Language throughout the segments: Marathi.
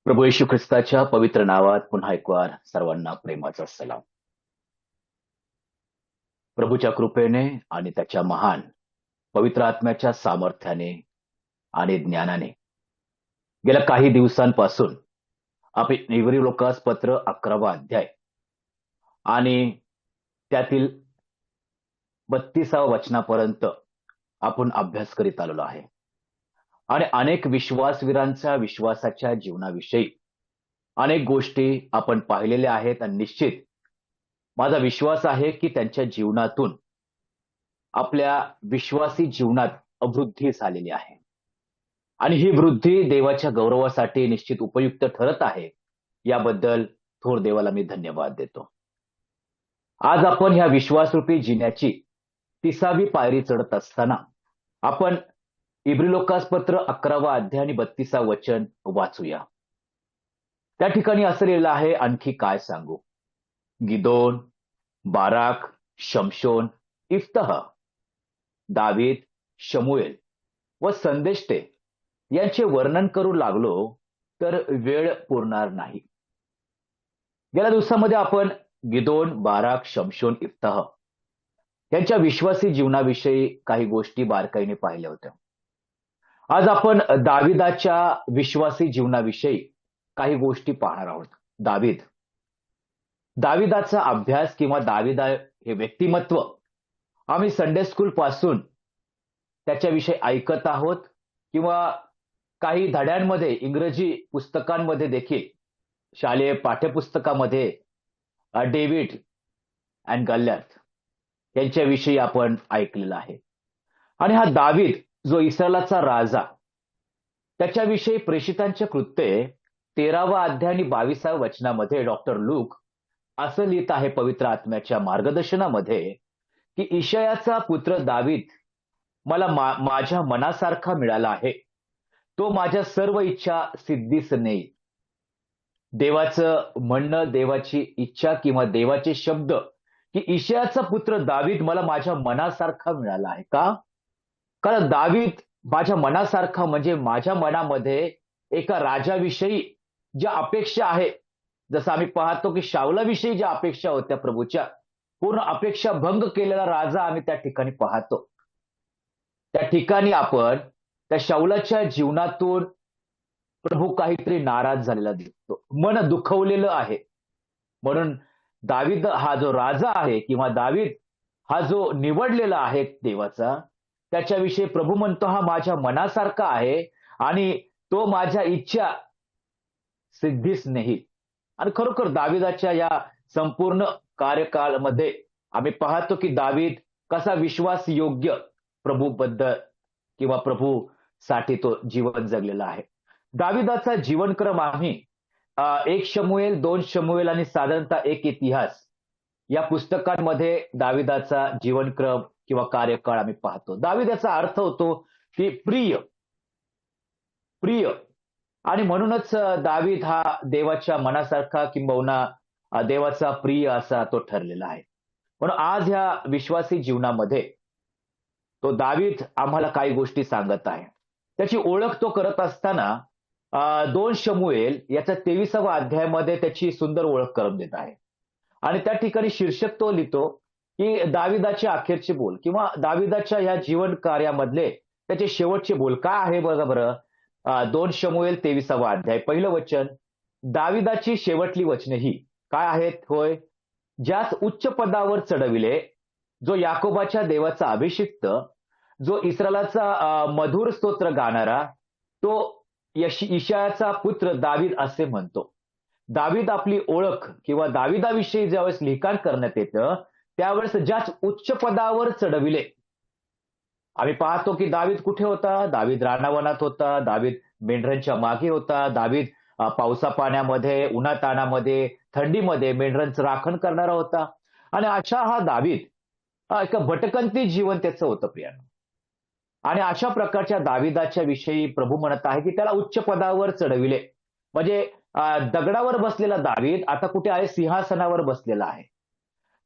प्रभू येशू ख्रिस्ताच्या पवित्र नावात पुन्हा एक वार सर्वांना प्रेमाचा सलाम. प्रभूच्या कृपेने आणि त्याच्या महान पवित्र आत्म्याच्या सामर्थ्याने आणि ज्ञानाने गेल्या काही दिवसांपासून आपण इब्री लोकास पत्र 11वा अध्याय आणि त्यातील 32व्या वचनापर्यंत आपण अभ्यास करीत आलेलो आहे. आणि अनेक विश्वासवीरांच्या विश्वासाच्या जीवनाविषयी अनेक गोष्टी आपण पाहिलेल्या आहेत आणि निश्चित माझा विश्वास आहे की त्यांच्या जीवनातून आपल्या विश्वासी जीवनात अभिवृद्धी झालेली आहे आणि ही वृद्धी देवाच्या गौरवासाठी निश्चित उपयुक्त ठरत आहे. याबद्दल थोर देवाला मी धन्यवाद देतो. आज आपण ह्या विश्वासरूपी जिण्याची 30वी पायरी चढत असताना आपण इब्री लोकास पत्र 11वा अध्याय आणि 32वा वचन वाचूया. त्या ठिकाणी असं लिहिलं आहे, आणखी काय सांगू. गिदोन, बाराक, शमशोन, इफ्तह, दावीद, शमुएल व संदेष्टे यांचे वर्णन करू लागलो तर वेळ पुरणार नाही. गेल्या दिवसामध्ये आपण गिदोन, बाराक, शमशोन, इफ्तह यांच्या विश्वासी जीवनाविषयी काही गोष्टी बारकाईने पाहिल्या होत्या. आज आपण दाविदाच्या विश्वासी जीवनाविषयी काही गोष्टी पाहणार आहोत. दाविदाचा अभ्यास किंवा दाविदा हे व्यक्तिमत्व आम्ही संडे स्कूल पासून त्याच्याविषयी ऐकत आहोत किंवा काही धड्यांमध्ये इंग्रजी पुस्तकांमध्ये देखील शालेय पाठ्यपुस्तकामध्ये डेव्हिड अँड गल्ल्याथ यांच्याविषयी आपण ऐकलेलं आहे. आणि हा दावीद जो इस्रायलाचा राजा, त्याच्याविषयी प्रेषितांच्या कृत्ये 13वा अध्याय आणि 22व्या वचनामध्ये डॉक्टर लूक असं लिहित आहे पवित्र आत्म्याच्या मार्गदर्शनामध्ये की इशायाचा पुत्र दावीद मला माझ्या मनासारखा मिळाला आहे, तो माझ्या सर्व इच्छा सिद्धीस नेईल. देवाचं म्हणणं, देवाची इच्छा किंवा देवाचे शब्द की इशायाचा पुत्र दावीद मला माझ्या मनासारखा मिळाला आहे. का? कारण दावीद माझ्या मनासारखा म्हणजे माझ्या मनामध्ये एका राजाविषयी ज्या अपेक्षा आहे, जसं आम्ही पाहतो की शाऊलाविषयी ज्या अपेक्षा होत्या प्रभूच्या, पूर्ण अपेक्षा भंग केलेला राजा आम्ही त्या ठिकाणी पाहतो. त्या ठिकाणी आपण त्या शाऊलाच्या जीवनातून प्रभू काहीतरी नाराज झालेला दिसतो, मन दुखवलेलं आहे. म्हणून दावीद हा जो राजा आहे किंवा दावीद हा जो निवडलेला आहे देवाचा, त्याच्याविषयी प्रभू म्हणतो हा माझ्या मनासारखा आहे आणि तो माझ्या इच्छा सिद्धीस नेईल. आणि खरोखर दाविदाच्या या संपूर्ण कार्यकाळामध्ये आम्ही पाहतो की दावीद कसा विश्वासयोग्य प्रभूबद्दल किंवा प्रभूसाठी तो जीवन जगलेला आहे. दाविदाचा जीवनक्रम आम्ही 1 शमूएल, 2 शमूएल आणि साधारणतः 1 इतिहास या पुस्तकांमध्ये दाविदाचा जीवनक्रम किंवा कार्यकाळ आम्ही पाहतो. दावीद याचा अर्थ होतो की प्रिय. आणि म्हणूनच दावीद हा देवाच्या मनासारखा किंबहुना देवाचा प्रिय असा तो ठरलेला आहे. म्हणून आज ह्या विश्वासी जीवनामध्ये तो दावीद आम्हाला काही गोष्टी सांगत आहे. त्याची ओळख तो करत असताना 2 शमूएल याच्या 23व्या अध्यायामध्ये त्याची सुंदर ओळख करून देत आहे. आणि त्या ठिकाणी शीर्षक तो लिहितो की दाविदाचे अखेरचे बोल किंवा दाविदाच्या या जीवन कार्यामधले त्याचे शेवटचे बोल काय आहे बघा बरं. 2 शमूएल 23वा अध्याय, पहिलं वचन, दाविदाची शेवटली वचने ही काय आहेत? होय, ज्यास उच्च पदावर चढविले, जो याकोबाच्या देवाचा अभिषिक्त, जो इस्रायलाचा मधुर स्तोत्र गाणारा, तो इशायाचा पुत्र दावीद असे म्हणतो. दावीद आपली ओळख किंवा दाविदाविषयी ज्यावेळेस लिखाण करण्यात येतं त्यावेळेस ज्याच उच्च पदावर चढविले. आम्ही पाहतो की दावीद कुठे होता? दावीद रानावनात होता, दावीद मेंढरांच्या मागे होता, दावीद पावसा पाण्यामध्ये, उन्हातानामध्ये, थंडीमध्ये मेंढरांचं राखण करणारा होता. आणि अशा हा दावीद एका भटकंती जीवन त्याचं होतं प्रियानो. आणि अशा प्रकारच्या दाविदाच्या विषयी प्रभू म्हणत आहे की त्याला उच्च पदावर चढविले. म्हणजे दगडावर बसलेला दावीद आता कुठे आहे? सिंहासनावर बसलेला आहे.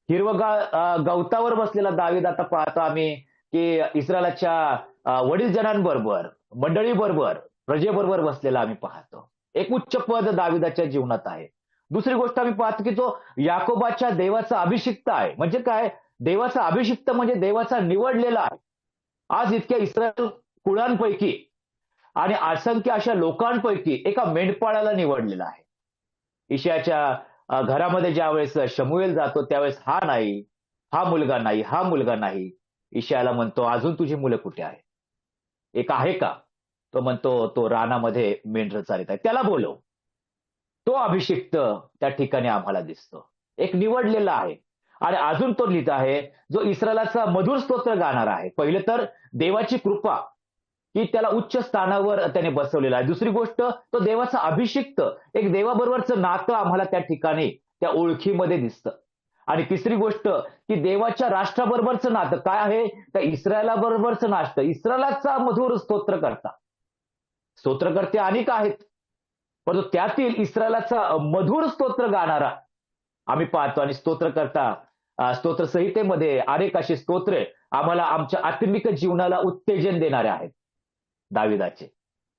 हिरवगाळ गवतावर बसलेला दावीद आता पाहतो आम्ही की इस्रायलाच्या वडील जनांबरोबर, मंडळीबरोबर, प्रजेबरोबर बसलेला आम्ही पाहतो. एक उच्च पद दाविदाच्या जीवनात आहे. दुसरी गोष्ट आम्ही पाहतो की तो याकोबाच्या देवाचा अभिषिक्त आहे. म्हणजे काय? देवाचा अभिषिक्त म्हणजे देवाचा निवडलेला आहे. आज इतक्या इस्रायल कुळांपैकी आणि असंख्य अशा लोकांपैकी एका मेंढपाळाला निवडलेला आहे. ईशाच्या घरामध्ये ज्यावेळेस शमूएल जातो त्यावेळेस हा नाही, हा मुलगा नाही, हा मुलगा नाही. ईशायाला म्हणतो, "अजून तुझी मुलं कुठे आहेत? एक आहे का?" तो म्हणतो, "तो रानामध्ये मेंढरं चारीत आहे. त्याला बोलव." तो अभिषिक्त त्या ठिकाणी आम्हाला दिसतो. एक निवडलेला आहे. आणि अजून तो लिहित आहे, जो इस्रायलाचा मधुर स्तोत्र गाणारा आहे. पहिलं तर देवाची कृपा, की त्याला उच्च स्थानावर त्याने बसवलेलं आहे. दुसरी गोष्ट तो देवाचा अभिषिक्त, एक देवाबरोबरचं नातं आम्हाला त्या ठिकाणी त्या ओळखीमध्ये दिसतं. आणि तिसरी गोष्ट, की देवाच्या राष्ट्राबरोबरचं नातं काय आहे? त्या इस्रायलाबरोबरचं नातं. इस्रायलाचा मधुर स्तोत्रकर्ता. स्तोत्रकर्ते अनेक आहेत. परंतु त्यातील इस्रायलाचा मधुर स्तोत्र गाणारा आम्ही पाहतो आणि स्तोत्रकर्ता स्तोत्र संहितेमध्ये अनेक अशी स्तोत्रे आम्हाला आमच्या आत्मिक जीवनाला उत्तेजन देणारे आहेत दाविदाचे.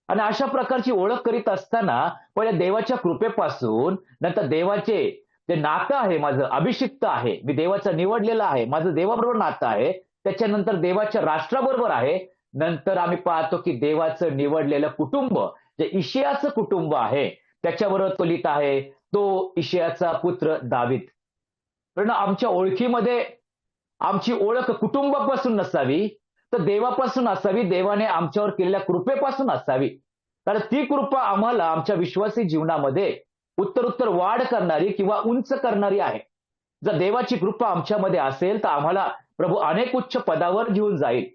आणि अशा प्रकारची ओळख करीत असताना पहिल्या देवाच्या कृपेपासून नंतर देवाचे जे नातं आहे माझं अभिषिक्त आहे, मी देवाचा निवडलेला आहे, माझं देवाबरोबर नातं आहे, त्याच्यानंतर देवाच्या राष्ट्राबरोबर आहे. नंतर आम्ही पाहतो की देवाचं निवडलेलं कुटुंब जे इशियाचं कुटुंब आहे त्याच्याबरोबर तो लिहित आहे, तो इशियाचा पुत्र दावीद. पण आमच्या ओळखीमध्ये आमची ओळख कुटुंबापासून नसावी, तर देवापासून असावी, देवाने आमच्यावर केलेल्या कृपेपासून असावी. कारण ती कृपा आम्हाला आमच्या विश्वासी जीवनामध्ये उत्तरोत्तर वाढ करणारी किंवा उंच करणारी आहे. जर देवाची कृपा आमच्यामध्ये असेल, तर आम्हाला प्रभू अनेक उच्च पदावर घेऊन जाईल.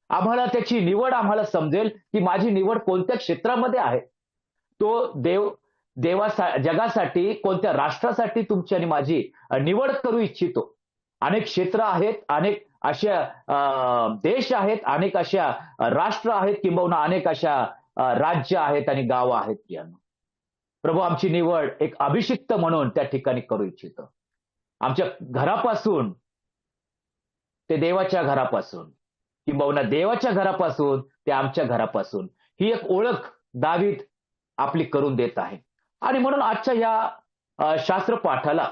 आम्हाला त्याची निवड आम्हाला समजेल, की माझी निवड कोणत्या क्षेत्रामध्ये आहे. तो जगासाठी, कोणत्या राष्ट्रासाठी तुमची आणि माझी निवड करू इच्छितो. अनेक क्षेत्र आहेत, अनेक अशा देश आहेत, अनेक अशा राष्ट्र आहेत, किंबहुना अनेक अशा राज्य आहेत आणि गावं आहेत प्रियांनो. प्रभू आमची निवड एक अभिषिक्त म्हणून त्या ठिकाणी करू इच्छितो. आमच्या घरापासून ते देवाच्या घरापासून, किंबहुना देवाच्या घरापासून ते आमच्या घरापासून ही एक ओळख दावीद आपली करून देत आहे. आणि म्हणून आजच्या शास्त्र पाठाला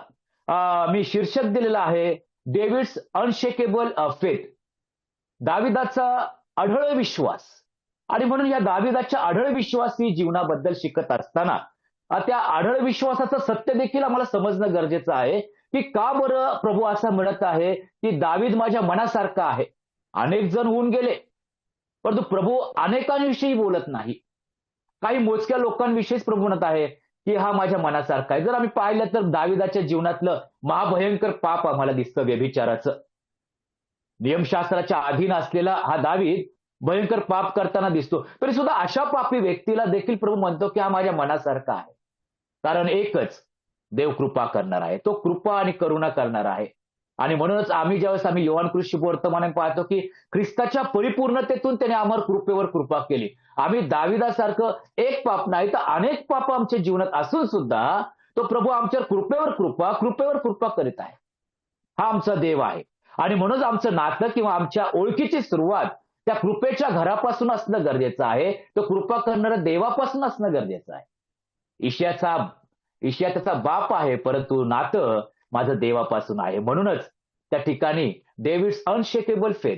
मी शीर्षक दिलेलं आहे, डेव्हिड्स अनशेकेबल फेथ. दाविदाचा अढळ विश्वास. आणि म्हणून या दाविदाच्या अढळ विश्वासी जीवनाबद्दल शिकत असताना त्या अढळ विश्वासाचं सत्य देखील आम्हाला समजणं गरजेचं आहे, की का बरं प्रभू असं म्हणत आहे, की दावीद माझ्या मनासारखा आहे. अनेक जण होऊन गेले, परंतु प्रभू अनेकांविषयी बोलत नाही. काही मोजक्या लोकांविषयीच प्रभू म्हणत आहे, की हा माझ्या मनासारखा आहे. जर आम्ही पाहिलं तर दाविदाच्या जीवनातलं महाभयंकर पाप आम्हाला दिसतं व्यभिचाराचं. नियमशास्त्राच्या अधीन असलेला हा दावीद भयंकर पाप करताना दिसतो. तरी सुद्धा अशा पापी व्यक्तीला देखील प्रभू म्हणतो, की हा माझ्या मनासारखा आहे. कारण एकच देव कृपा करणार आहे. तो कृपा आणि करुणा करणार आहे. आणि म्हणूनच आम्ही योहान कृषी वर्तमानाने पाहतो, की ख्रिस्ताच्या परिपूर्णतेतून त्याने आम्हाला कृपेवर कृपा केली. आम्ही दाविदासारखं एक पाप नाही तर अनेक पाप आमच्या जीवनात असून सुद्धा तो प्रभू आमच्यावर कृपेवर कृपा करीत आहे. हा आमचा देव आहे. आणि म्हणूनच आमचं नातं किंवा आमच्या ओळखीची सुरुवात त्या कृपेच्या घरापासून असणं गरजेचं आहे. तो कृपा करणाऱ्या देवापासून असणं गरजेचं आहे. ईशिया त्याचा बाप आहे, परंतु नातं माझं देवापासून आहे. म्हणूनच त्या ठिकाणी डेव्हिड्स अनशेकेबल फेथ,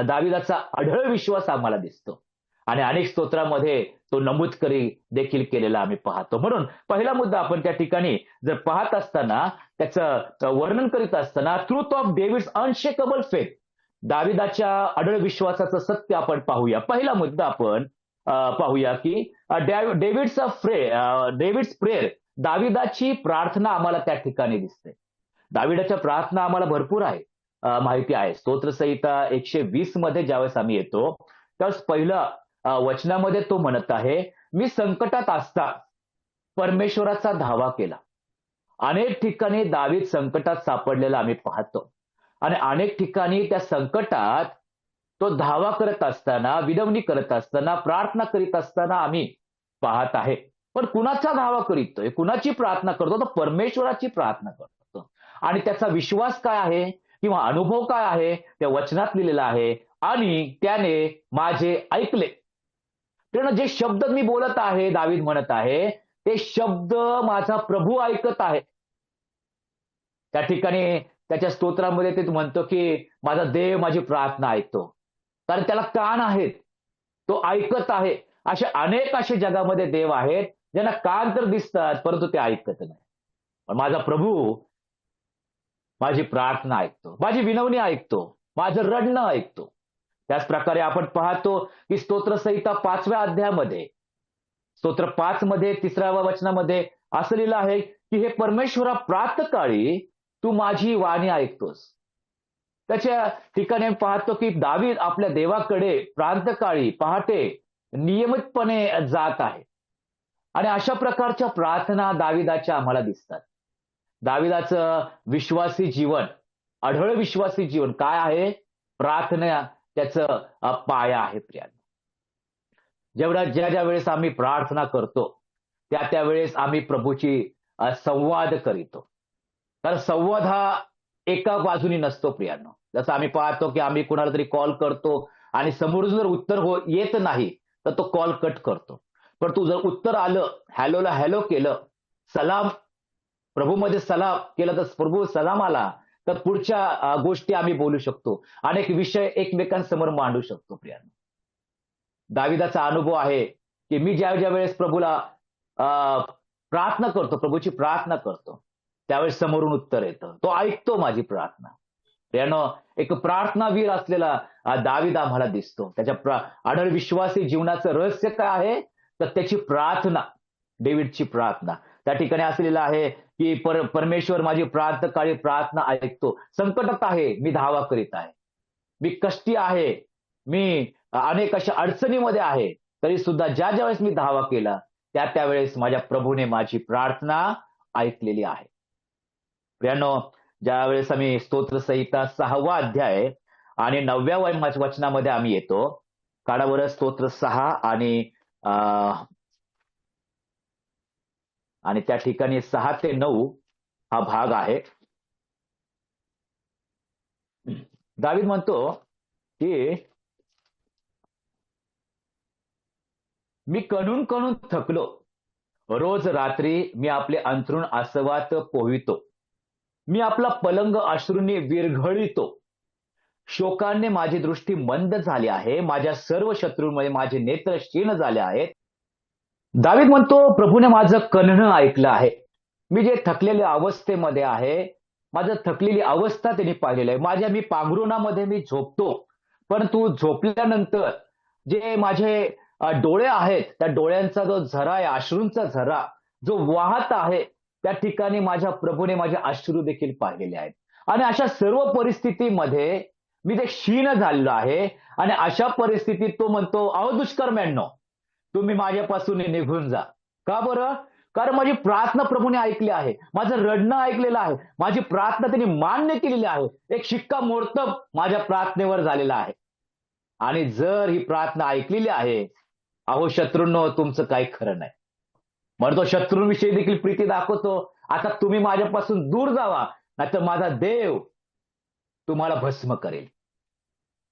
दाविदाचा अढळ विश्वास आम्हाला दिसतो. आणि अनेक स्तोत्रामध्ये तो नमूद देखील केलेला आम्ही पाहतो. म्हणून पहिला मुद्दा आपण त्या ठिकाणी जर पाहत असताना त्याचं वर्णन करीत असताना ट्रूथ ऑफ डेव्हिड्स अनशेकेबल फेथ, दाविदाच्या अढळ विश्वासाचं सत्य आपण पाहूया. पहिला मुद्दा आपण पाहूया की डेव्हिड्स प्रेयर, दाविदाची प्रार्थना आम्हाला त्या ठिकाणी दिसते. दाविदाच्या प्रार्थना आम्हाला भरपूर आहे, माहिती आहे. स्तोत्रसंहिता 120 मध्ये ज्यावेळेस आम्ही येतो त्यावेळेस पहिलं वचनामध्ये तो म्हणत आहे, मी संकटात असता परमेश्वराचा धावा केला. अनेक ठिकाणी दावीद संकटात सापडलेला आम्ही पाहतो. आणि अनेक ठिकाणी त्या संकटात तो धावा करत असताना, विनवणी करत असताना, प्रार्थना करीत असताना आम्ही पाहत आहे. पण कुणाचा धावा करीतोय, कुणाची प्रार्थना करतो, तर परमेश्वराची प्रार्थना करतो. आणि त्याचा विश्वास काय आहे किंवा अनुभव काय आहे त्या वचनात लिहिलेला आहे. आणि त्याने माझे ऐकले. त्यानं जे शब्द मी बोलत आहे, दावीद म्हणत आहे, ते शब्द माझा प्रभू ऐकत आहे. त्या ठिकाणी त्याच्या स्तोत्रामध्ये ते म्हणतो, की माझा देव माझी प्रार्थना ऐकतो. कारण त्याला कान आहेत. तो ऐकत आहे. असे जगामध्ये देव आहेत, ज्यांना कान तर दिसतात, परंतु ते ऐकत नाही. पण माझा प्रभू माझी प्रार्थना ऐकतो, माझी विनवणी ऐकतो, माझं रडणं ऐकतो. त्याच प्रकारे आपण पाहतो, की स्तोत्रसंहिता 5व्या अध्यायामध्ये स्तोत्र 5 मध्ये 3व्या वचनामध्ये असं लिहिलं आहे, की हे परमेश्वरा प्रातःकाळी तू माझी वाणी ऐकतोस. त्याच्या ठिकाणी आपण पाहतो, की दावीद आपल्या देवाकडे प्रातःकाळी पहाटे नियमितपणे जात आहे. आणि अशा प्रकारच्या प्रार्थना दाविदाच्या आम्हाला दिसतात. दाविदाचं विश्वासी जीवन, अढळ विश्वासी जीवन काय आहे? प्रार्थना त्याचं पाया आहे प्रियांनो. ज्या वेळेस आम्ही प्रार्थना करतो, त्या वेळेस आम्ही प्रभूची संवाद करीतो. तर संवाद हा एका बाजूनी नसतो प्रियांनो. जसं आम्ही पाहतो, की आम्ही कुणाला तरी कॉल करतो आणि समोरून जर उत्तर येत नाही, तर तो कॉल कट करतो. पण तू जर उत्तर आलं, हॅलोला हॅलो केलं, सलाम प्रभूमध्ये सलाम केलं, तर प्रभू सलाम आला, तर पुढच्या गोष्टी आम्ही बोलू शकतो. अनेक विषय एकमेकांसमोर मांडू शकतो प्रियांनो. दाविदाचा अनुभव आहे, की मी ज्या वेळेस प्रभूला अ, प्रार्थना करतो, प्रभूची प्रार्थना करतो, त्यावेळेस समोरून उत्तर येतं. तो ऐकतो माझी प्रार्थना. त्यानं एक प्रार्थनावीर असलेला दावीद आम्हाला दिसतो. त्याच्या अढळ विश्वासी जीवनाचं रहस्य काय आहे? तर त्याची प्रार्थना, डेव्हिडची प्रार्थना. त्या ठिकाणी असलेलं आहे, की परमेश्वर माझी प्रातःकाळी प्रार्थना ऐकतो. संकटात आहे, मी धावा करीत आहे. मी कष्टी आहे, मी अनेक अशा अडचणीमध्ये आहे, तरी सुद्धा ज्या वेळेस मी धावा केला, त्यावेळेस माझ्या प्रभूने माझी प्रार्थना ऐकलेली आहे. प्रियानो, ज्यावेळेस आम्ही स्तोत्रसंहिता 6वा अध्याय आणि 9व्या वचनामध्ये आम्ही येतो. काढा बरं स्तोत्र 6 अ, आणि त्या ठिकाणी 6 ते 9 हा भाग आहे. दावीद म्हणतो, की मी कणून थकलो. रोज रात्री मी आपले अंथरूण आसवात पोहवितो. मी आपला पलंग अश्रूंनी विरघळवितो. शोकाने माझी दृष्टी मंद झाली आहे. माझ्या सर्व शत्रूंमध्ये माझे नेत्र क्षीण झाले आहेत. दावीद म्हणतो, प्रभूने माझं कणणं ऐकलं आहे. मी जे थकलेल्या अवस्थेमध्ये आहे, माझं थकलेली अवस्था त्यांनी पाहिलेली आहे. मी पांघरुणामध्ये मी झोपतो. परंतु झोपल्यानंतर जे माझे डोळे आहेत, त्या डोळ्यांचा जो झरा आहे, अश्रूंचा झरा जो वाहत आहे, त्या ठिकाणी माझ्या प्रभूने माझे अश्रू देखील पाहिलेले आहेत. आणि अशा सर्व परिस्थितीमध्ये मी ते क्षीण झालेलो आहे आणि अशा परिस्थितीत तो म्हणतो, अहो दुष्कर्म्यांनो, तुम्ही माझ्यापासून निघून जा. का बरं? कारण माझी प्रार्थना प्रभूने ऐकली आहे. माझं रडणं ऐकलेलं आहे. माझी प्रार्थना त्यांनी मान्य केलेली आहे. एक शिक्कामोर्तब माझ्या प्रार्थनेवर झालेला आहे. आणि जर ही प्रार्थना ऐकलेली आहे, अहो शत्रूंनो, तुमचं काही खरं नाही. म्हणतो शत्रूंविषयी देखील प्रीती दाखवतो. आता तुम्ही माझ्यापासून दूर जावा, नाहीतर माझा देव तुम्हाला भस्म करेल.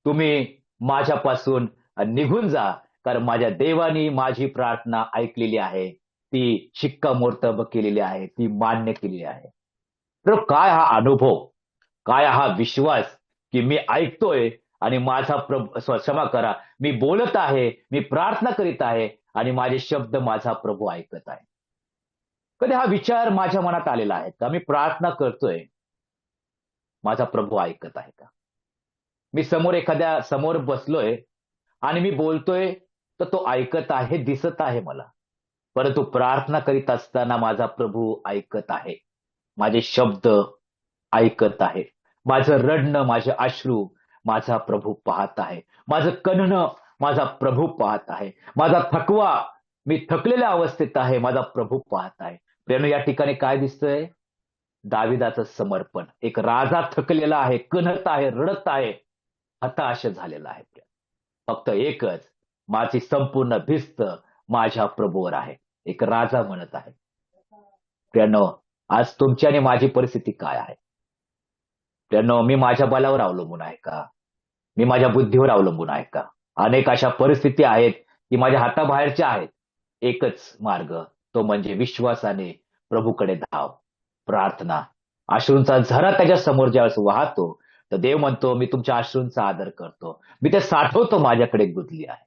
तुम्ही माझ्यापासून निघून जा, कारण माझ्या देवानी माझी प्रार्थना ऐकलेली आहे. ती शिक्कामोर्तब केलेली आहे, ती मान्य केलेली आहे. तर काय हा अनुभव, काय हा विश्वास, की मी ऐकतोय आणि माझा क्षमा करा, मी बोलत आहे, मी प्रार्थना करीत आहे आणि माझे शब्द माझा प्रभू ऐकत आहे. कधी हा विचार माझ्या मनात आलेला आहे का? मी प्रार्थना करतोय, माझा प्रभू ऐकत आहे का? मी समोर बसलोय आणि मी बोलतोय, तर तो ऐकत आहे, दिसत आहे मला. परंतु प्रार्थना करीत असताना माझा प्रभू ऐकत आहे. माझे शब्द ऐकत आहे. माझं रडणं, माझे अश्रू माझा प्रभू पाहत आहे. माझं कणणं माझा प्रभू पाहत आहे. माझा थकवा, मी थकलेल्या अवस्थेत आहे, माझा प्रभू पाहत आहे. प्रियानो, या ठिकाणी काय दिसतंय? दाविदाचं समर्पण. एक राजा थकलेला आहे, कणत आहे, रडत आहे, हताश झालेला आहे. फक्त एकच, माझी संपूर्ण भिस्त माझ्या प्रभूवर आहे. एक राजा म्हणत आहे. प्रियानो, आज तुमची आणि माझी परिस्थिती काय आहे? प्रियानो, मी माझ्या बलावर अवलंबून आहे का? मी माझ्या बुद्धीवर अवलंबून आहे का? अनेक अशा परिस्थिती आहेत, की माझ्या हाताबाहेरच्या आहेत. एकच मार्ग, तो म्हणजे विश्वासाने प्रभूकडे धाव, प्रार्थना. अश्रूंचा झरा त्याच्या समोर ज्यावेळेस वाहतो, तर देव म्हणतो, मी तुमच्या अश्रूंचा आदर करतो. मी ते साठवतो, माझ्याकडे गुंतली आहे.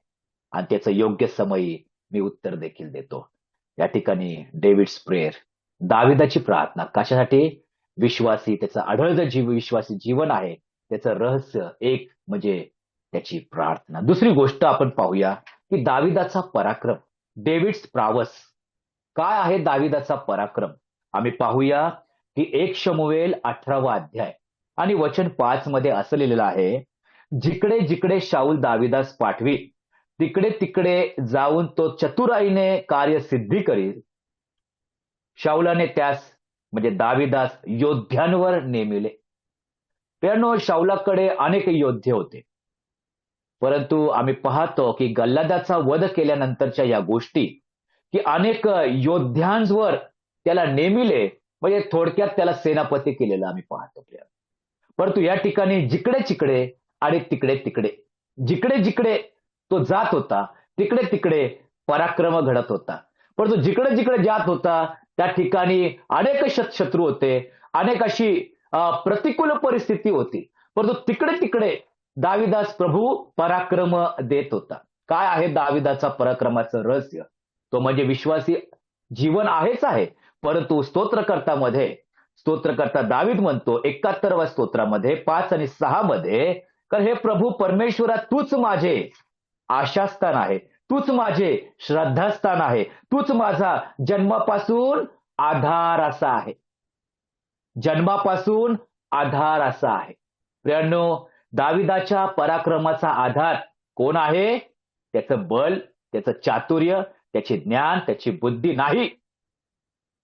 आणि त्याचं योग्य समयी मी उत्तर देखील देतो. या ठिकाणी डेव्हिड्स प्रेयर, दाविदाची प्रार्थना कशासाठी? विश्वासी, त्याचं आढळलं विश्वासी जीवन आहे, त्याचं रहस्य एक म्हणजे त्याची प्रार्थना. दुसरी गोष्ट आपण पाहूया की दाविदाचा पराक्रम, डेव्हिड्स प्रावस. काय आहे दाविदाचा पराक्रम? आम्ही पाहूया की 1 शमूएल 18वा अध्याय आणि वचन 5 मध्ये असं लिहिलेलं आहे, जिकडे जिकडे शाऊल दाविदास पाठवी, तिकडे तिकडे जाऊन तो चतुराईने कार्य सिद्धी करील. शाऊलाने त्यास म्हणजे दाविदास योद्ध्यांवर नेमिले. त्यानं शाऊलाकडे अनेक योद्धे होते, परंतु आम्ही पाहतो की गल्लादाचा वध केल्यानंतरच्या या गोष्टी की अनेक योद्ध्यांवर त्याला नेमिले, म्हणजे थोडक्यात त्याला सेनापती केलेलं आम्ही पाहतो. परंतु या ठिकाणी जिकडे चिकडे आणि तिकडे तिकडे, जिकडे जिकडे तो जात होता, तिकडे तिकडे पराक्रम घडत होता. परंतु जिकडे जिकडे जात होता त्या ठिकाणी अनेक शत्रू होते, अनेक अशी प्रतिकूल परिस्थिती होती. परंतु तिकडे तिकडे दाविदास प्रभू पराक्रम देत होता. काय आहे दाविदाचा पराक्रमाचं रहस्य? तो म्हणजे विश्वासी जीवन आहेच आहे, परंतु स्तोत्रकर्ता दावीद म्हणतो 71व्या स्तोत्रामध्ये 5 आणि 6 मध्ये, तर हे प्रभू परमेश्वरा, तूच माझे आशास्थान आहे, तूच माझे श्रद्धास्थान आहे, तूच माझा जन्मापासून आधार असा आहे. जन्मापासून आधार असा आहे. प्रियांनो, दाविदाच्या पराक्रमाचा आधार कोण आहे? त्याचं बल, त्याचं चातुर्य, त्याचे ज्ञान, त्याची बुद्धी नाही,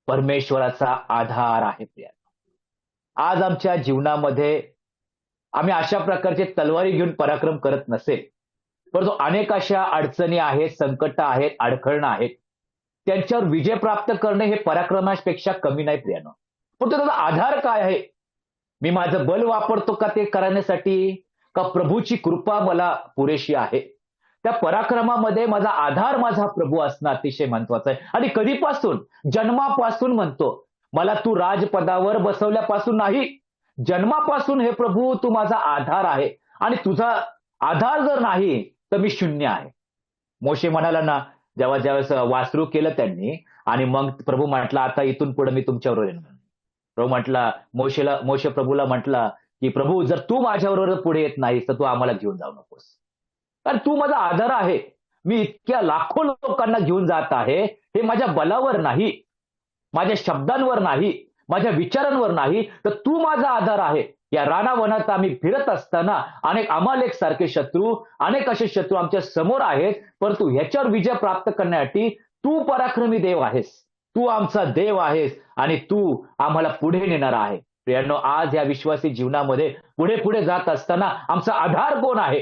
परमेश्वराचा आधार आहे. प्रियांनो, आज आमच्या जीवनामध्ये आम्ही अशा प्रकारचे तलवारी घेऊन पराक्रम करत नसेल, परंतु अनेक अशा अडचणी आहेत, संकट आहेत, अडखळणं आहेत, त्यांच्यावर विजय प्राप्त करणे हे पराक्रमापेक्षा कमी नाही. प्रियांनो, पण त्याचा आधार काय आहे? मी माझं बल वापरतो का ते करण्यासाठी, का प्रभूची कृपा मला पुरेशी आहे? त्या पराक्रमामध्ये माझा आधार माझा प्रभू असणं अतिशय महत्वाचं आहे. आणि कधीपासून? जन्मापासून म्हणतो, मला तू राजपदावर बसवल्यापासून नाही, जन्मापासून हे प्रभू तू माझा आधार आहे, आणि तुझा आधार जर नाही तर मी शून्य आहे. मोशे म्हणाला ना, जेव्हा ज्यावेळेस वासरू केलं त्यांनी, आणि मग प्रभू म्हटला, आता इथून पुढे मी तुमच्याबरोबर येईन. प्रभू म्हटला, मोशे प्रभूला म्हटला की प्रभू, जर तू माझ्याबरोबर पुढे येत नाहीस तर तू आम्हाला घेऊन जाऊ नकोस, कारण तू माझा आधार आहे. मी इतक्या लाखो लोकांना घेऊन जात आहे, हे माझ्या बलावर नाही, माझ्या शब्दांवर नाही, माझ्या विचारांवर नाही, तर तू माझा आधार आहे. या रानावनात आम्ही फिरत असताना अनेक अमालेक सारखे शत्रू, अनेक असे शत्रू आमच्या समोर आहेत, परंतु ह्याच्यावर विजय प्राप्त करण्यासाठी तू पराक्रमी देव आहेस, तू आमचा देव आहेस, आणि तू आम्हाला पुढे नेणार आहे. प्रियांनो, आज या विश्वासी जीवनामध्ये पुढे पुढे जात असताना आमचा आधार कोण आहे?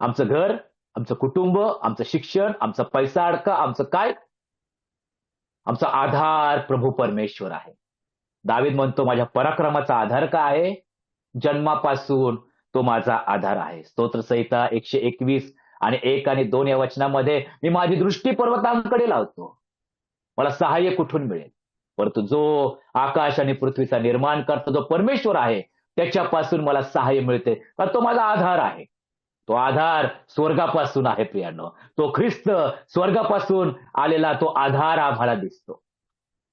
आमचं घर, आमचं कुटुंब, आमचं शिक्षण, आमचा पैसा अडका, आमचं काय? आमचा आधार प्रभू परमेश्वर आहे. दावीद म्हणतो, माझ्या पराक्रमाचा आधार काय आहे? जन्मापासून तो माझा आधार आहे. स्तोत्रसंहिता 121 आणि 1 आणि 2 या वचनामध्ये, मी माझी दृष्टी पर्वतांकडे लावतो, मला सहाय्य कुठून मिळेल? परंतु जो आकाश आणि पृथ्वीचा निर्माण करतो, जो परमेश्वर आहे, त्याच्यापासून मला सहाय्य मिळते, कारण तो माझा आधार आहे. तो आधार स्वर्गापासून आहे. प्रियांनो, तो ख्रिस्त स्वर्गापासून आलेला तो आधार आम्हाला दिसतो.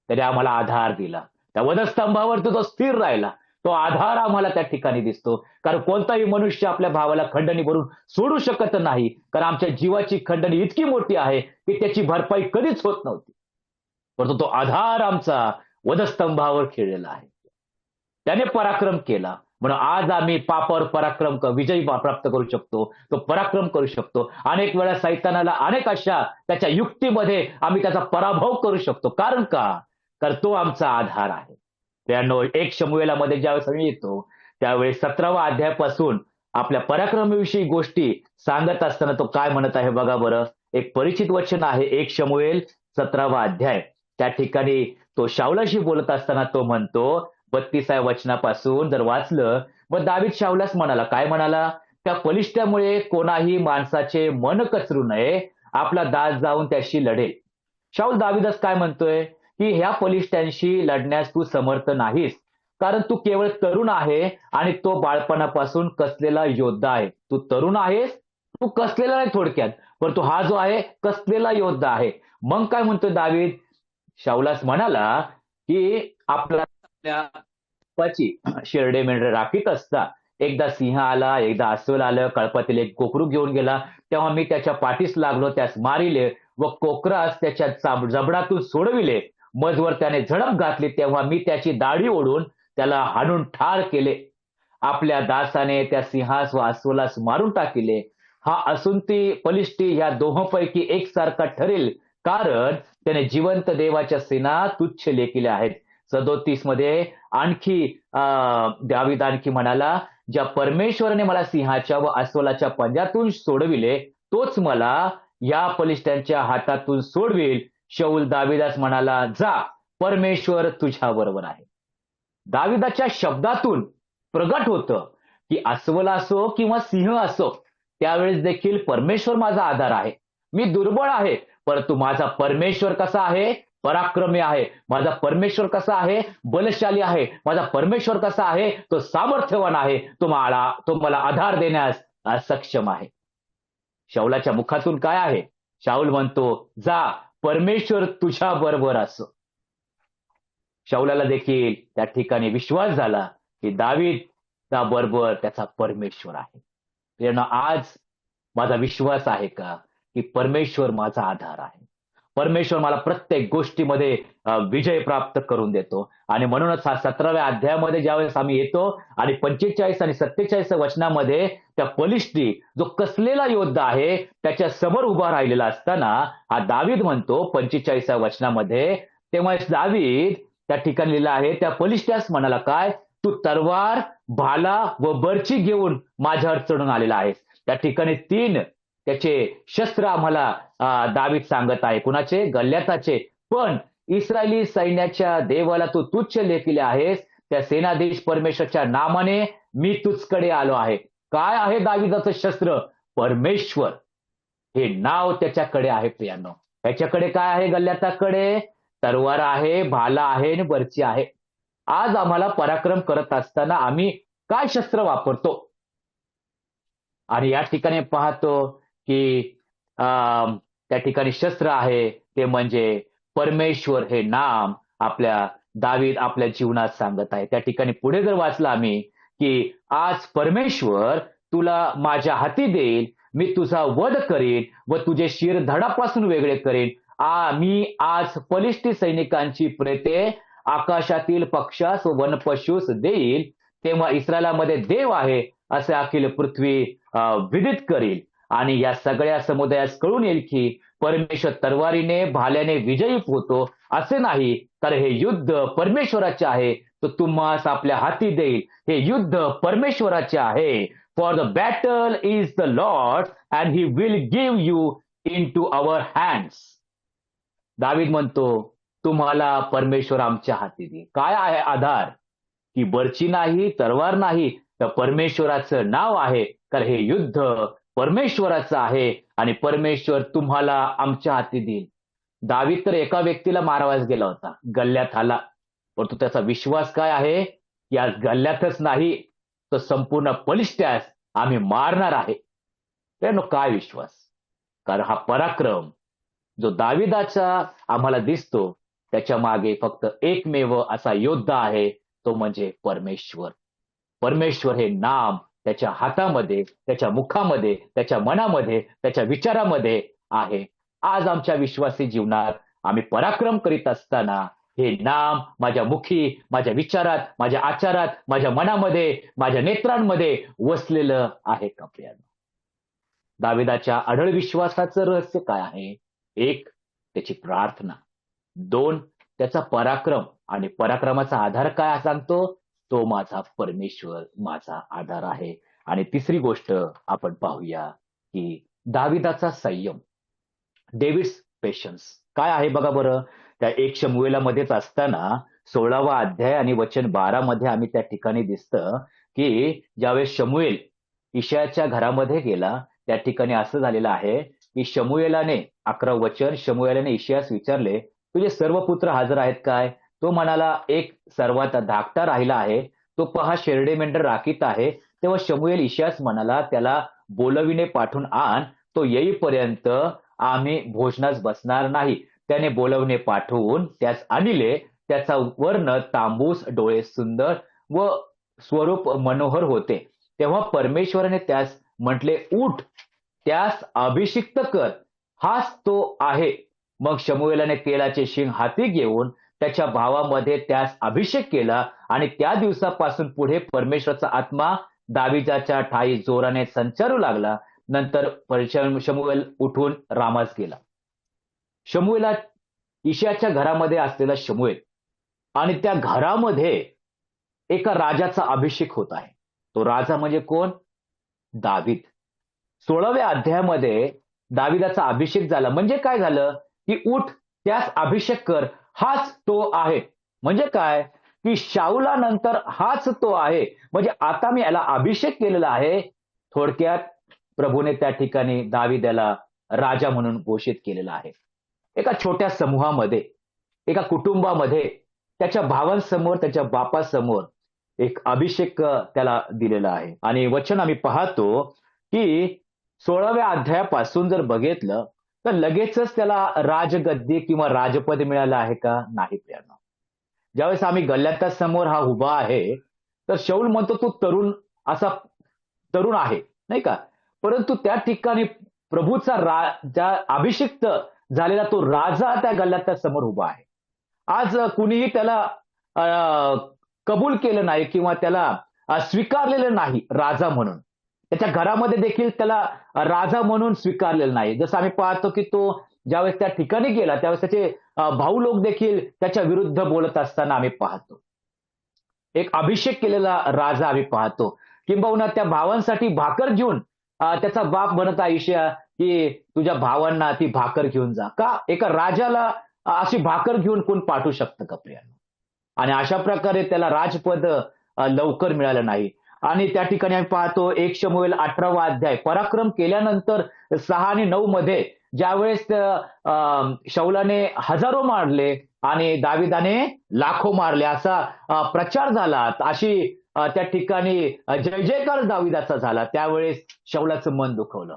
त्याने आम्हाला आधार दिला. त्या वधस्तंभावर तो स्थिर राहिला, तो आधार आम्हाला त्या ठिकाणी दिसतो. कारण कोणताही मनुष्य आपल्या भावाला खंडणी भरून सोडू शकत नाही, कारण आमच्या जीवाची खंडणी इतकी मोठी आहे की त्याची भरपाई कधीच होत नव्हती. परंतु तो आधार आमचा वधस्तंभावर खेळलेला आहे. त्याने पराक्रम केला, म्हणून आज आम्ही पापावर विजय प्राप्त करू शकतो, तो पराक्रम करू शकतो. अनेक वेळा सैतानाला अनेक अशा त्याच्या युक्तीमध्ये आम्ही त्याचा पराभव करू शकतो. कारण का? तर तो आमचा आधार आहे. त्यानो 1 शमूएलामध्ये ज्यावेळेस आम्ही येतो, त्यावेळेस 17व्या अध्यायापासून आपल्या पराक्रमाविषयी गोष्टी सांगत असताना तो काय म्हणत आहे बघा बरं. एक परिचित वचन आहे, 1 शमूएल 17वा अध्याय. त्या ठिकाणी तो शाऊलाशी बोलत असताना तो म्हणतो, 32व्या वचनापासून जर वाचलं, मग दावीद शाऊलास म्हणाला, काय म्हणाला? त्या बलिष्ठामुळे कोणाही माणसाचे मन कचरू नये, आपला दास जाऊन त्याशी लढेल. शाऊल दाविदास काय म्हणतोय, की ह्या बलिष्ठांशी लढण्यास तू समर्थ नाहीस, कारण तू केवळ तरुण आहे आणि तो बाळपणापासून कसलेला योद्धा आहे. तू तरुण आहेस, तू कसलेला नाही थोडक्यात, परंतु हा जो आहे कसलेला योद्धा आहे. मग काय म्हणतोय दावीद? शाऊलास म्हणाला, की आपल्या पाची शेरडे मेंढरे राखीत असता एकदा सिंह आला, एकदा अस्वल आलं, कळपातील एक कोकरू घेऊन गेला. तेव्हा मी त्याच्या पाठीस लागलो, त्यास मारिले व कोकरास त्याच्या जबडातून सोडविले. मजवर त्याने झडप घातली, तेव्हा मी त्याची दाढी ओढून त्याला हाणून ठार केले. आपल्या दासाने त्या सिंहास व अस्वलास मारून टाकिले. हा असूनती बलिष्ठी ह्या दोहोंपैकी एकसारखा ठरेल, कारण त्याने जिवंत देवाच्या सेना तुच्छ लेखिल्या आहेत. 37 मध्ये आणखी दावीद आणखी म्हणाला, ज्या परमेश्वराने मला सिंहाच्या व अस्वलाच्या पंजातून सोडविले, तोच मला या बलिष्ठांच्या हातातून सोडवेल. शाऊल दाविदास म्हणाला, जा, परमेश्वर तुझ्या बरोबर आहे. दाविदाच्या शब्दातून प्रगट होतं, की अस्वल असो किंवा सिंह असो, त्यावेळेस देखील परमेश्वर माझा आधार आहे. मी दुर्बळ आहे, परंतु माझा परमेश्वर कसा आहे? पराक्रमी आहे. माझा परमेश्वर कसा आहे? बलशाली आहे. माझा परमेश्वर कसा आहे? तो सामर्थ्यवान आहे. तो मला आधार देण्यास सक्षम आहे. शाऊलाच्या मुखातून काय आहे? शाऊल म्हणतो, जा, परमेश्वर तुझ्या बरोबर असो. शाऊलाला देखील त्या ठिकाणी विश्वास झाला, की दावीद बरोबर त्याचा परमेश्वर आहे. प्रियांनो, आज माझा विश्वास आहे का, की परमेश्वर माझा आधार आहे. परमेश्वर मला प्रत्येक गोष्टीमध्ये विजय प्राप्त करून देतो. आणि म्हणूनच हा 17व्या अध्यायामध्ये ज्यावेळेस आम्ही येतो आणि 45 आणि 47 वचनामध्ये त्या बलिष्ठी जो कसलेला योद्धा आहे त्याच्या समोर उभा राहिलेला असताना हा दावीद म्हणतो 45व्या वचनामध्ये, तेव्हा दावीद त्या ठिकाणी लिहिलं आहे, त्या बलिष्ठास म्हणाला काय, तू तलवार, भाला व बर्ची घेऊन माझ्यावर चढून आलेला आहेस. त्या ठिकाणी 3 त्याचे शस्त्र आम्हाला दावीद सांगत आहे. कुणाचे? गल्ल्याताचे. पण इस्रायली सैन्याच्या देवाला तू तुच्छ लेखिले आहेस. त्या सेनाधीश परमेश्वरच्या नामाने मी तुझकडे आलो आहे. काय आहे दाविदाचं शस्त्र? परमेश्वर हे नाव त्याच्याकडे आहे. प्रियांनो, त्याच्याकडे काय आहे? गल्ल्याताकडे तलवार आहे, भाला आहे आणि बर्ची आहे. आज आम्हाला पराक्रम करत असताना आम्ही काय शस्त्र वापरतो? आणि या ठिकाणी पाहतो की त्या ठिकाणी शस्त्र आहे ते म्हणजे परमेश्वर हे नाम आपल्या दावीद आपल्या जीवनात सांगत आहे. त्या ठिकाणी पुढे जर वाचलं आम्ही, की आज परमेश्वर तुला माझ्या हाती देईल, मी तुझा वध करीन व तुझे शिर धडापासून वेगळे करीन. मी आज बलिष्ठी सैनिकांची प्रेते आकाशातील पक्षास व वनपशूस देईल. तेव्हा इस्रायलामध्ये देव आहे असे अखिल पृथ्वी विदित करील. आणि या सगळ्या समुदायास कळून येईल की परमेश्वर तलवारीने, भाल्याने विजयी होतो असे नाही, तर हे युद्ध परमेश्वराचे आहे, तो तुम्हास आपल्या हाती देईल. हे युद्ध परमेश्वराचे आहे. For the battle is the Lord and he will give you in to our hands. दावीद म्हणतो, तुम्हाला परमेश्वर आमच्या हाती देईल. काय आहे आधार? की बर्ची नाही, तलवार नाही, तर परमेश्वराचं नाव आहे. तर हे युद्ध परमेश्वराचं आहे आणि परमेश्वर तुम्हाला आमच्या हाती देईल. दावीद तर एका व्यक्तीला मारावास गेला होता, गल्ल्यात आला, परंतु त्याचा विश्वास काय आहे? की आज गल्ल्यातच नाही, तर संपूर्ण बलिष्ठास आम्ही मारणार आहे. त्यानं काय विश्वास? कारण हा पराक्रम जो दाविदाचा आम्हाला दिसतो त्याच्या मागे फक्त एकमेव असा योद्धा आहे, तो म्हणजे परमेश्वर. परमेश्वर हे नाम त्याच्या हातामध्ये, त्याच्या मुखामध्ये, त्याच्या मनामध्ये, त्याच्या विचारामध्ये आहे. आज आमच्या विश्वासी जीवनात आम्ही पराक्रम करीत असताना हे नाम माझ्या मुखी, माझ्या विचारात, माझ्या आचारात, माझ्या मनामध्ये, माझ्या नेत्रांमध्ये वसलेलं आहे का प्रियांनो? दाविदाच्या अढळ विश्वासाचं रहस्य काय आहे? 1, त्याची प्रार्थना. 2, त्याचा पराक्रम. आणि पराक्रमाचा आधार काय सांगतो? तो माझा परमेश्वर माझा आधार आहे. आणि तिसरी गोष्ट आपण पाहूया की दाविदाचा संयम, डेव्हिड्स पेशन्स काय आहे बघा बरं. त्या 1 शमूएलामध्येच असताना 16वा अध्याय आणि वचन 12 मध्ये आम्ही त्या ठिकाणी दिसतं की ज्यावेळेस शमूएल इशायाच्या घरामध्ये गेला. त्या ठिकाणी असं झालेलं आहे की शमूएलाने 11 वचन शमूएलाने इशायास विचारले, तुझे सर्व पुत्र हजर आहेत काय? तो म्हणाला, एक सर्वात धाकटा राहिला आहे. तो पहा शेरडे मेंढर राखीत आहे. तेव्हा शमूएल इशायास म्हणाला, त्याला बोलविणे पाठवून आण. तो येईपर्यंत आम्ही भोजनास बसणार नाही. त्याने बोलवणे पाठवून त्यास आणले. त्याचा वर्ण तांबूस, डोळे सुंदर व स्वरूप मनोहर होते. तेव्हा परमेश्वराने त्यास म्हटले, उठ, त्यास अभिषिक्त कर, हाच तो आहे. मग शमूएलाने तेलाचे शिंग हाती घेऊन त्याच्या भावामध्ये त्यास अभिषेक केला आणि त्या दिवसापासून पुढे परमेश्वराचा आत्मा दाविदाच्या ठायी जोराने संचारू लागला. नंतर शमूएल उठून रामास गेला. शमूएला इशायाच्या घरामध्ये असलेला शमूएल आणि त्या घरामध्ये एका राजाचा अभिषेक होत आहे. तो राजा म्हणजे कोण? दावीद. 16व्या अध्यायामध्ये दाविदाचा अभिषेक झाला. म्हणजे काय झालं? की उठ, त्यास अभिषेक कर, हाच तो आहे. म्हणजे काय? की शाऊलानंतर हाच तो आहे. म्हणजे आता मी याला अभिषेक केलेला आहे. थोडक्यात प्रभूने त्या ठिकाणी दाविदाला राजा म्हणून घोषित केलेला आहे. एका छोट्या समूहामध्ये, एका कुटुंबामध्ये त्याच्या भावांसमोर, त्याच्या बापासमोर एक अभिषेक त्याला दिलेला आहे. आणि वचन आम्ही पाहतो की 16व्या अध्यायापासून जर बघितलं तर लगेचच त्याला राजगद्दी किंवा राजपद मिळालं आहे का? नाही प्रियांनो. ज्यावेळेस आम्ही गल्ल्यातासमोर हा उभा आहे तर शौल म्हणतो तू तरुण आहे, नाही का? परंतु त्या ठिकाणी प्रभूचा ज्या अभिषिक्त झालेला तो राजा त्या गल्ल्यातासमोर उभा आहे. आज कुणीही त्याला कबूल केलं नाही किंवा त्याला स्वीकारलेलं नाही राजा म्हणून. त्याच्या घरामध्ये देखील त्याला राजा म्हणून स्वीकारलेलं नाही. जसं आम्ही पाहतो की तो ज्यावेळेस त्या ठिकाणी गेला त्यावेळेस त्याचे भाऊ लोक देखील त्याच्या विरुद्ध बोलत असताना आम्ही पाहतो. एक अभिषेक केलेला राजा आम्ही पाहतो. किंबहुना त्या भावांसाठी भाकर घेऊन त्याचा बाप म्हणत आहे इशाया की तुझ्या भावांना ती भाकर घेऊन जा. का? एका राजाला अशी भाकर घेऊन कोण पाठवू शकतं का प्रियांनो? आणि अशा प्रकारे त्याला राजपद लवकर मिळालं नाही. आणि त्या ठिकाणी आम्ही पाहतो 1 शमूएल 18वा अध्याय पराक्रम केल्यानंतर 6 आणि 9 मध्ये ज्यावेळेस शौलाने हजारो मारले आणि दाविदाने लाखो मारले असा प्रचार झाला. अशी त्या ठिकाणी जय जयकार दाविदाचा झाला. त्यावेळेस शौलाचं मन दुखवलं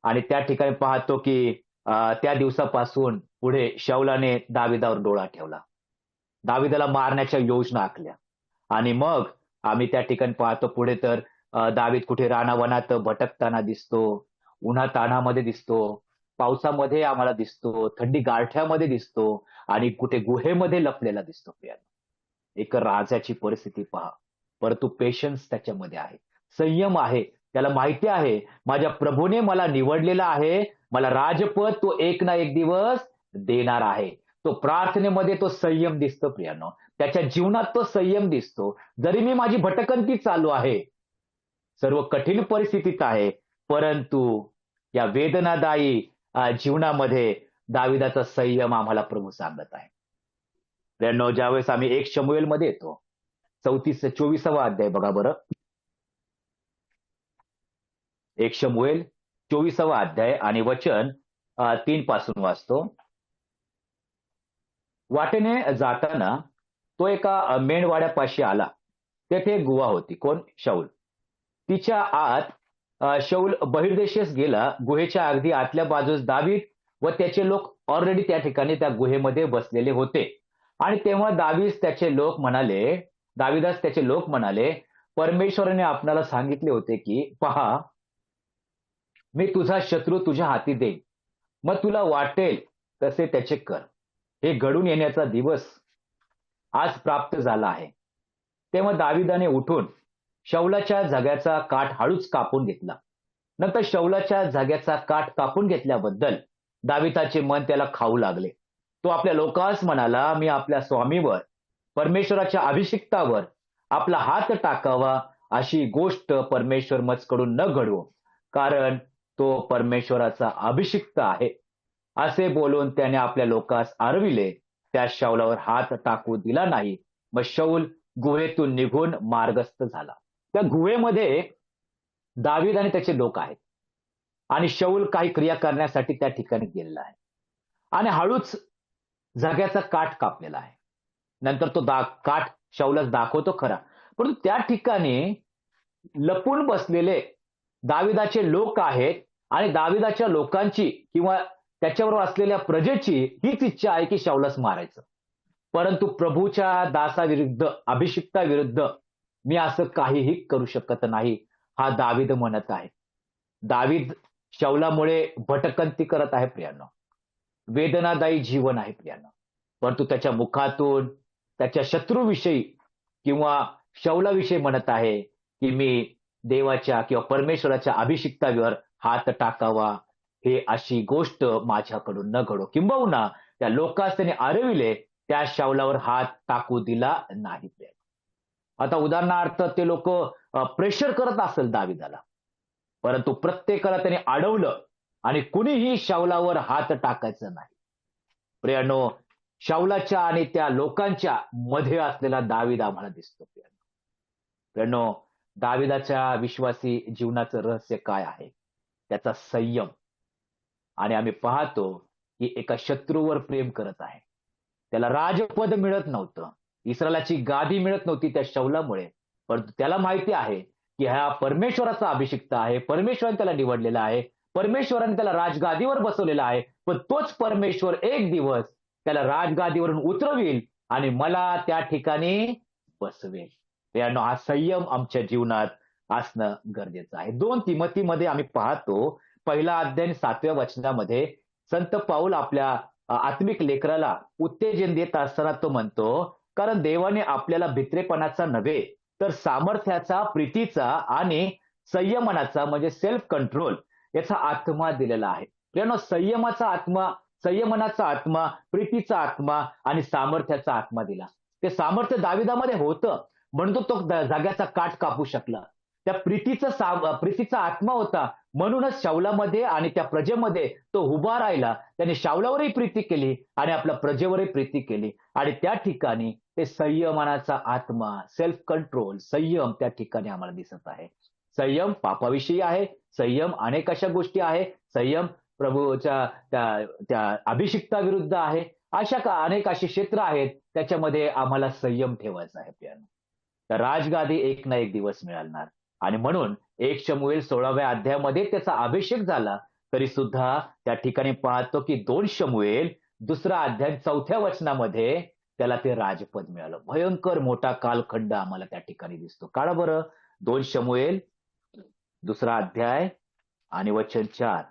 आणि त्या ठिकाणी पाहतो की त्या दिवसापासून पुढे शौलाने दाविदावर डोळा ठेवला. दाविदाला मारण्याच्या योजना आखल्या आणि मग आम्ही त्या ठिकाणी पाहतो पुढे तर दावीद कुठे रानावनात भटकताना दिसतो, उन्हातान्हामध्ये दिसतो, पावसामध्ये आम्हाला दिसतो, थंडी गारठ्यामध्ये दिसतो आणि कुठे गुहेमध्ये लपलेला दिसतो. प्रियांनो, एक राजाची परिस्थिती पहा. परंतु पेशन्स त्याच्यामध्ये आहे, संयम आहे. त्याला माहिती आहे माझ्या प्रभूने मला निवडलेला आहे, मला राजपद तो एक ना एक दिवस देणार आहे. तो प्रार्थनेमध्ये तो संयम दिसतो प्रियांनो. त्याच्या जीवनात तो संयम दिसतो. जरी मी माझी भटकंती चालू आहे, सर्व कठीण परिस्थितीत आहे, परंतु या वेदनादायी जीवनामध्ये दाविदाचा संयम आम्हाला प्रभू सांगत आहे. प्रियांनो, ज्यावेळेस आम्ही 1 शमूएलमध्ये येतो 24वा अध्याय बघा बरं. 1 शमूएल 24वा अध्याय आणि वचन 3 पासून वाचतो. वाटेने जाताना तो एका मेणवाड्यापाशी आला. तेथे एक गुहा होती. कोण? शाऊल. तिच्या आत शाऊल बहिर्देशेस गेला. गुहेच्या अगदी आतल्या बाजूस दावीद व त्याचे लोक ऑलरेडी त्या ठिकाणी त्या गुहेमध्ये बसलेले होते. आणि तेव्हा दावीदास त्याचे लोक म्हणाले, परमेश्वराने आपणाला सांगितले होते की पहा, मी तुझा शत्रू तुझ्या हाती देईन, मग तुला वाटेल तसे त्याचे कर. हे घडून येण्याचा दिवस आज प्राप्त झाला आहे. तेव्हा दाविदाने उठून शौलाच्या झग्याचा काठ हळूच कापून घेतला. नंतर शौलाच्या झग्याचा काठ कापून घेतल्याबद्दल दाविदाचे मन त्याला खाऊ लागले. तो आपल्या लोकांस म्हणाला, मी आपल्या स्वामीवर, परमेश्वराच्या अभिषिक्तावर आपला हात टाकावा अशी गोष्ट परमेश्वर मजकडून न घडवो, कारण तो परमेश्वराचा अभिषिक्त आहे. असे बोलून त्याने आपल्या लोकांस आरविले. त्या शाऊलावर हात टाकू दिला नाही. मग शाऊल गुहेतून निघून मार्गस्थ झाला. त्या गुहेमध्ये दावीद आणि त्याचे लोक आहेत आणि शौल काही क्रिया करण्यासाठी त्या ठिकाणी गेलेला आहे आणि हळूच झग्याचा काठ कापलेला आहे. नंतर तो काठ शौलास दाखवतो खरा, परंतु त्या ठिकाणी लपून बसलेले दाविदाचे लोक आहेत आणि दाविदाच्या लोकांची किंवा त्याच्याबरोबर असलेल्या प्रजेची हीच इच्छा आहे की शाऊलास मारायचं. परंतु प्रभूच्या दासाविरुद्ध, अभिषिक्ताविरुद्ध मी असं काहीही करू शकत नाही, हा दावीद म्हणत आहे. दावीद शौलामुळे भटकंती करत आहे प्रियांनो. वेदनादायी जीवन आहे प्रियांनो. परंतु त्याच्या मुखातून त्याच्या शत्रूविषयी किंवा शौलाविषयी म्हणत आहे, की मी देवाच्या किंवा परमेश्वराच्या अभिषिक्तावर हात टाकावा, हे अशी गोष्ट माझ्याकडून न घडो. किंबहुना त्या लोकांस त्याने अरविले, त्या शाऊलावर हात टाकू दिला नाही. आता उदाहरणार्थ ते लोक प्रेशर करत असेल दाविदाला, परंतु प्रत्येकाला त्याने अडवलं आणि कुणीही शाऊलावर हात टाकायचं नाही. प्रियानो, शाऊलाच्या आणि त्या लोकांच्या मध्ये असलेला दावीद आम्हाला दिसतो. प्रियानो, दाविदाच्या विश्वासी जीवनाचं रहस्य काय आहे? त्याचा संयम. आणि आम्ही पाहतो की एका शत्रूवर प्रेम करत आहे. त्याला राजपद मिळत नव्हतं, इस्रायलाची गादी मिळत नव्हती त्या शौलामुळे, परंतु त्याला माहिती आहे की हा परमेश्वराचा अभिषिक्त आहे, परमेश्वराने त्याला निवडलेला आहे, परमेश्वराने त्याला राजगादीवर बसवलेला आहे. पण तोच परमेश्वर एक दिवस त्याला राजगादीवरून उतरवेल आणि मला त्या ठिकाणी बसवेल. यानो, हा संयम आमच्या जीवनात असणं गरजेचं आहे. 2 तिमोथीमध्ये आम्ही पाहतो, पहिला अध्याय 7व्या वचनामध्ये संत पाऊल आपल्या आत्मिक लेकराला उत्तेजन देत असताना तो म्हणतो, कारण देवाने आपल्याला भित्रेपणाचा नव्हे तर सामर्थ्याचा, प्रीतीचा आणि संयमनाचा म्हणजे सेल्फ कंट्रोल याचा आत्मा दिलेला आहे. प्रियानो, संयमाचा आत्मा, संयमनाचा आत्मा, प्रीतीचा आत्मा आणि सामर्थ्याचा आत्मा दिला. ते सामर्थ्य दाविदामध्ये होतं, म्हणून तो जाग्याचा काठ कापू शकला. त्या प्रीतीचा आत्मा होता, म्हणूनच शाऊलामध्ये आणि त्या प्रजेमध्ये तो उभा राहिला. त्याने शाऊलावरही प्रीती केली आणि आपल्या प्रजेवरही प्रीती केली आणि त्या ठिकाणी ते संयमनाचा आत्मा, सेल्फ कंट्रोल, संयम त्या ठिकाणी आम्हाला दिसत आहे. संयम पापाविषयी आहे, संयम अनेक अशा गोष्टी आहे, संयम प्रभूच्या त्या त्या अभिषिक्ताविरुद्ध आहे. अनेक अशी क्षेत्र आहेत, त्याच्यामध्ये आम्हाला संयम ठेवायचा आहे प्रियानो. तर राजगादी एक ना एक दिवस मिळणार आणि म्हणून 1 शमूएल 16व्या अध्यायामध्ये त्याचा अभिषेक झाला, तरी सुद्धा त्या ठिकाणी पाहतो की 2 शमूएल 2रा अध्याय 4थ्या वचनामध्ये त्याला ते राजपद मिळालं. भयंकर मोठा कालखंड आम्हाला त्या ठिकाणी दिसतो. काढा बरं 2 शमूएल 2रा अध्याय आणि वचन 4.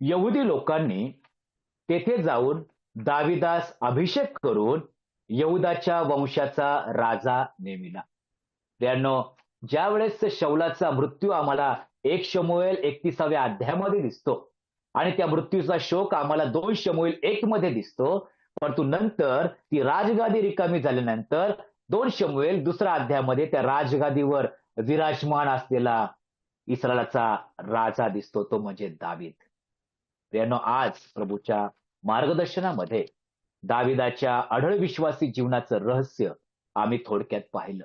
यहुदी लोकांनी तेथे जाऊन दाविदास अभिषेक करून यहुदाच्या वंशाचा राजा नेमिला. त्यानो, ज्या वेळेस शौलाचा मृत्यू आम्हाला 1 शमूएल 31व्या अध्यायामध्ये दिसतो आणि त्या मृत्यूचा शोक आम्हाला 2 शमूएल 1 मध्ये दिसतो, परंतु नंतर ती राजगादी रिकामी झाल्यानंतर 2 शमूएल 2रा अध्यायामध्ये त्या राजगादीवर विराजमान असलेला इस्रायलाचा राजा दिसतो, तो म्हणजे दावीद. त्यानो, आज प्रभूच्या मार्गदर्शनामध्ये दाविदाच्या अढळ विश्वासी जीवनाचं रहस्य आम्ही थोडक्यात पाहिलं.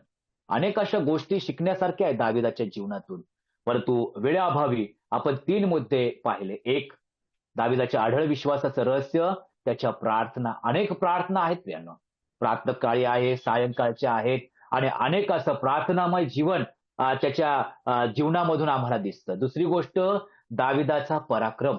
अनेक अशा गोष्टी शिकण्यासारख्या आहेत दाविदाच्या जीवनातून, परंतु वेळाअभावी आपण 3 मुद्दे पाहिले. एक, दाविदाच्या अढळ विश्वासाचं रहस्य, त्याच्या प्रार्थना. अनेक प्रार्थना आहेत प्रियांनो, प्रातःकाळी आहे, सायंकाळच्या आहेत आणि अनेक असं प्रार्थनामय जीवन त्याच्या जीवनामधून आम्हाला दिसतं. दुसरी गोष्ट, दाविदाचा पराक्रम.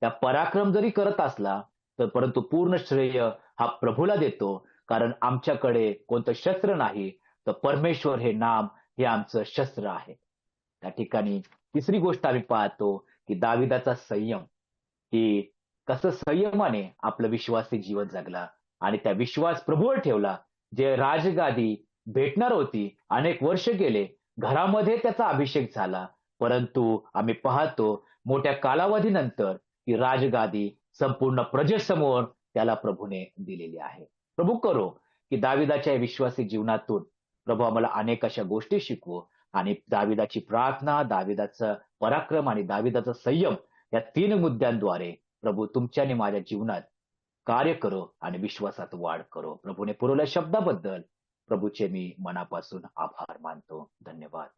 त्या पराक्रम जरी करत असला तर परंतु पूर्ण श्रेय हा प्रभूला देतो, कारण आमच्याकडे कोणतं शस्त्र नाही, तर परमेश्वर हे नाम हे आमचं शस्त्र आहे. त्या ठिकाणी तिसरी गोष्ट आम्ही पाहतो की दाविदाचा संयम, की कसं संयमाने आपलं विश्वासी जीवन जगला आणि त्या विश्वास प्रभूवर ठेवला. जे राजगादी भेटणार होती, अनेक वर्ष गेले, घरामध्ये त्याचा अभिषेक झाला, परंतु आम्ही पाहतो मोठ्या कालावधीनंतर ती राजगादी संपूर्ण प्रजेसमोर त्याला प्रभूने दिलेली आहे. प्रभू करो की दाविदाच्या विश्वासी जीवनातून प्रभू आम्हाला अनेक अशा गोष्टी शिकवो आणि दाविदाची प्रार्थना, दाविदाचं पराक्रम आणि दाविदाचा संयम या 3 मुद्द्यांद्वारे प्रभू तुमच्या आणि माझ्या जीवनात कार्य करो आणि विश्वासात वाढ करो. प्रभूने पुरवल्या शब्दाबद्दल प्रभूचे मी मनापासून आभार मानतो. धन्यवाद.